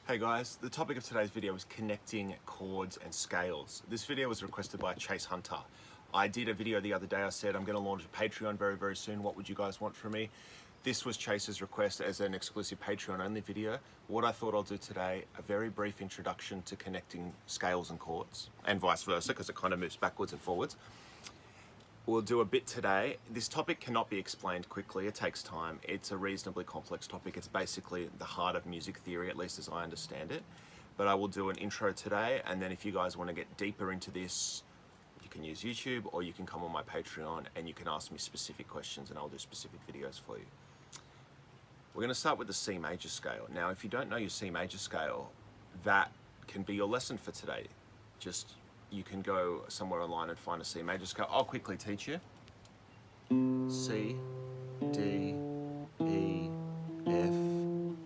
Hey guys, the topic of today's video is connecting chords and scales. This video was requested by Chase Hunter. I did a video the other day. I said I'm going to launch a Patreon very soon. What would you guys want from me? This was Chase's request as an exclusive Patreon only video. What I thought I'll do today, a very brief introduction to connecting scales and chords, and vice versa, because it kind of moves backwards and forwards. We'll do a bit today. This topic cannot be explained quickly. It takes time. It's a reasonably complex topic. It's basically the heart of music theory, at least as I understand it. But I will do an intro today, and then if you guys want to get deeper into this, you can use YouTube or you can come on my Patreon and you can ask me specific questions and I'll do specific videos for you. We're going to start with the C major scale. Now, if you don't know your C major scale, that can be your lesson for today. You can go somewhere online and find a C major scale. I'll quickly teach you. C, D, E, F,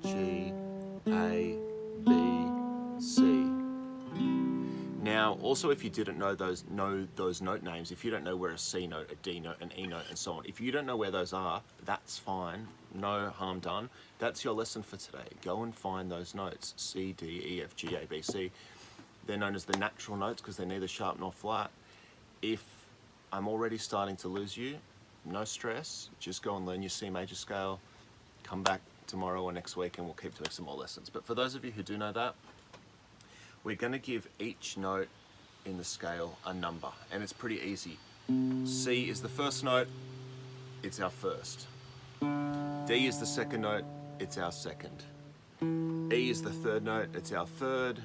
G, A, B, C. Now, also if you didn't know those note names, if you don't know where a C note, a D note, an E note, and so on, if you don't know where those are, that's fine. No harm done. That's your lesson for today. Go and find those notes. C, D, E, F, G, A, B, C. They're known as the natural notes because they're neither sharp nor flat. If I'm already starting to lose you, no stress. Just go and learn your C major scale. Come back tomorrow or next week and we'll keep doing some more lessons. But for those of you who do know that, we're going to give each note in the scale a number, and it's pretty easy. C is the first note, it's our first. D is the second note, it's our second. E is the third note, it's our third.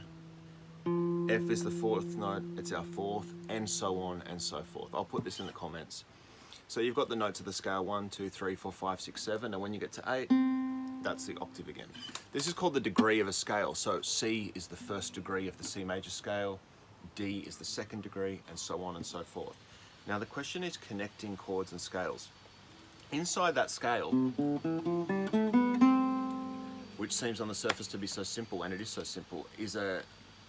F is the fourth note, it's our fourth, and so on and so forth. I'll put this in the comments. So you've got the notes of the scale 1, 2, 3, 4, 5, 6, 7, and when you get to 8, that's the octave again. This is called the degree of a scale. So C is the first degree of the C major scale, D is the second degree, and so on and so forth. Now the question is connecting chords and scales. Inside that scale, which seems on the surface to be so simple, and it is so simple, is a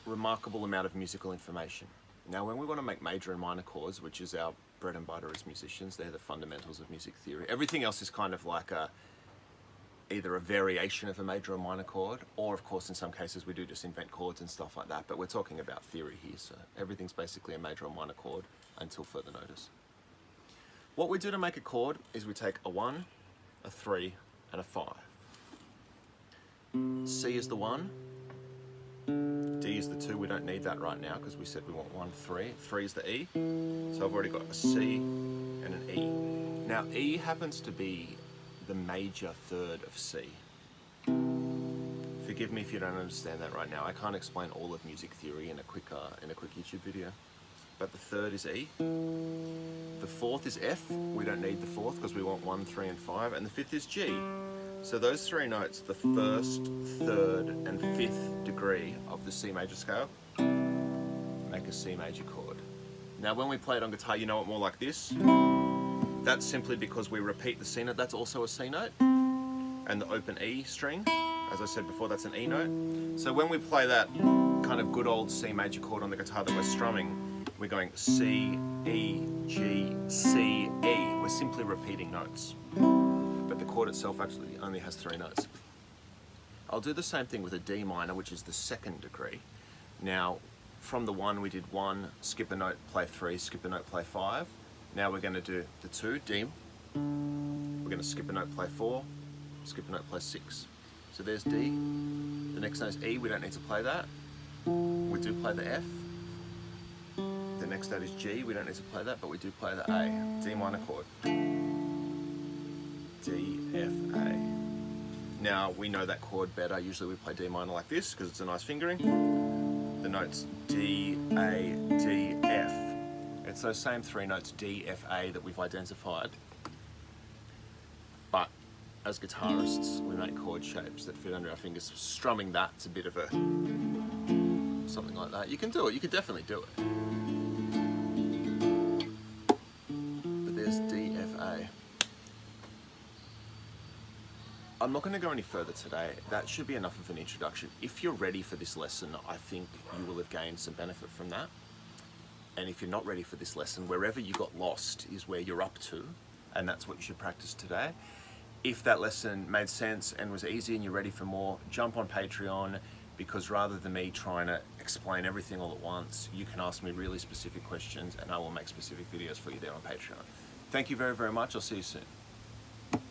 remarkable amount of musical information. Now when we want to make major and minor chords, which is our bread and butter as musicians, they're the fundamentals of music theory. Everything else is kind of like either a variation of a major or minor chord, or of course in some cases we do just invent chords and stuff like that, but we're talking about theory here, so everything's basically a major or minor chord until further notice. What we do to make a chord is we take a 1, a 3, and a 5. C is the 1, D is the 2, we don't need that right now because we said we want 1, 3. 3 is the E, so I've already got a C and an E. Now E happens to be the major third of C. Forgive me if you don't understand that right now. I can't explain all of music theory in a quick YouTube video. But the third is E. The fourth is F. We don't need the fourth because we want 1, 3, and 5. And the fifth is G. So those three notes, the first, third, and fifth degree of the C major scale, make a C major chord. Now when we play it on guitar, you know it more like this. That's simply because we repeat the C note. That's also a C note. And the open E string, as I said before, that's an E note. So when we play that kind of good old C major chord on the guitar that we're strumming, we're going C, E, G, C, E. We're simply repeating notes. But the chord itself actually only has 3 notes. I'll do the same thing with a D minor, which is the second degree. Now, from the 1 we did 1, skip a note, play 3, skip a note, play 5. Now we're going to do the 2, D. We're going to skip a note, play 4, skip a note, play 6. So there's D. The next note is E, we don't need to play that. We do play the F. The next note is G, we don't need to play that, but we do play the A. D minor chord. D, F, A. Now we know that chord better. Usually we play D minor like this because it's a nice fingering. The notes D, A, D, F. It's those same 3 notes, D, F, A, that we've identified. But as guitarists, we make chord shapes that fit under our fingers. Strumming that's a bit of a something like that. You can do it, you can definitely do it. But there's D, F, A. I'm not going to go any further today. That should be enough of an introduction. If you're ready for this lesson, I think you will have gained some benefit from that. And if you're not ready for this lesson, wherever you got lost is where you're up to, and that's what you should practice today. If that lesson made sense and was easy and you're ready for more, jump on Patreon, because rather than me trying to explain everything all at once, you can ask me really specific questions and I will make specific videos for you there on Patreon. Thank you very, very much. I'll see you soon.